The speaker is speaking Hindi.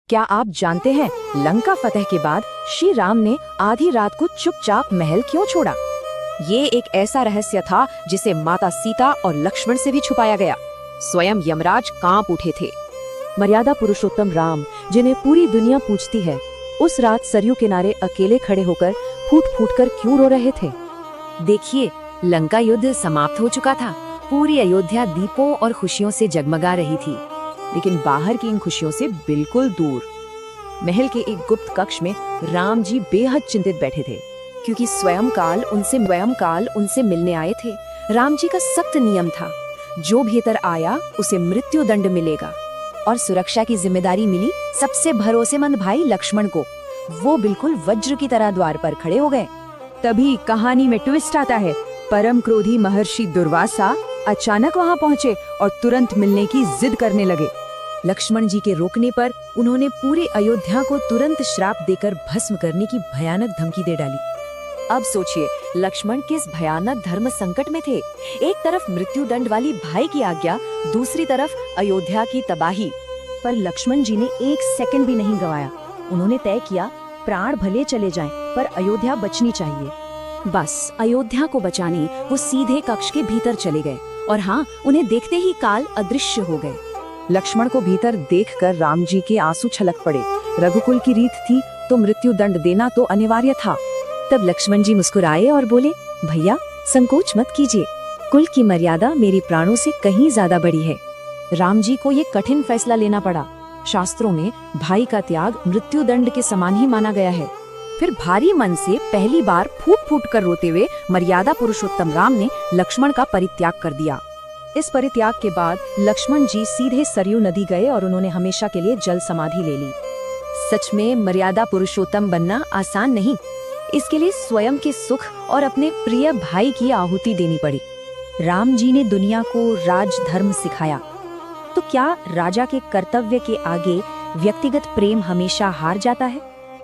क्या आप जानते हैं लंका फतेह के बाद श्री राम ने आधी रात को चुपचाप महल क्यों छोड़ा? ये एक ऐसा रहस्य था जिसे माता सीता और लक्ष्मण से भी छुपाया गया। स्वयं यमराज कांप उठे थे। मर्यादा पुरुषोत्तम राम, जिन्हें पूरी दुनिया पूजती है, उस रात सरयू किनारे अकेले खड़े होकर फूट फूट कर क्यों रो रहे थे? देखिए, लंका युद्ध समाप्त हो चुका था। पूरी अयोध्या दीपों और खुशियों से जगमगा रही थी, लेकिन बाहर की इन खुशियों से बिल्कुल दूर महल के एक गुप्त कक्ष में राम जी बेहद चिंतित बैठे थे, क्योंकि स्वयं काल उनसे मिलने आए थे। राम जी का सख्त नियम था, जो भीतर आया उसे मृत्यु दंड मिलेगा, और सुरक्षा की जिम्मेदारी मिली सबसे भरोसेमंद भाई लक्ष्मण को। वो बिल्कुल वज्र की तरह द्वार पर खड़े हो गए। तभी कहानी में ट्विस्ट आता है। परम क्रोधी महर्षि दुर्वासा अचानक वहां पहुंचे और तुरंत मिलने की जिद करने लगे। लक्ष्मण जी के रोकने पर उन्होंने पूरे अयोध्या को तुरंत श्राप देकर भस्म करने की भयानक धमकी दे डाली। अब सोचिए, लक्ष्मण किस भयानक धर्म संकट में थे। एक तरफ मृत्यु दंड वाली भाई की आज्ञा, दूसरी तरफ अयोध्या की तबाही। पर लक्ष्मण जी ने एक सेकंड भी नहीं गवाया। उन्होंने तय किया, प्राण भले चले जाएं, पर अयोध्या बचनी चाहिए। बस अयोध्या को बचाने वो सीधे कक्ष के भीतर चले गए, और हाँ, उन्हें देखते ही काल अदृश्य हो गए। लक्ष्मण को भीतर देखकर राम जी के आंसू छलक पड़े। रघुकुल की रीत थी तो मृत्यु दंड देना तो अनिवार्य था। तब लक्ष्मण जी मुस्कुराए और बोले, भैया संकोच मत कीजिए, कुल की मर्यादा मेरी प्राणों से कहीं ज्यादा बड़ी है। राम जी को ये कठिन फैसला लेना पड़ा। शास्त्रों में भाई का त्याग मृत्यु दंड के समान ही माना गया है। फिर भारी मन से पहली बार फूट फूट कर रोते हुए मर्यादा पुरुषोत्तम राम ने लक्ष्मण का परित्याग कर दिया। इस परित्याग के बाद लक्ष्मण जी सीधे सरयू नदी गए और उन्होंने हमेशा के लिए जल समाधि ले ली। सच में मर्यादा पुरुषोत्तम बनना आसान नहीं। इसके लिए स्वयं के सुख और अपने प्रिय भाई की आहुति देनी पड़ी। राम जी ने दुनिया को राजधर्म सिखाया, तो क्या राजा के कर्तव्य के आगे व्यक्तिगत प्रेम हमेशा हार जाता है?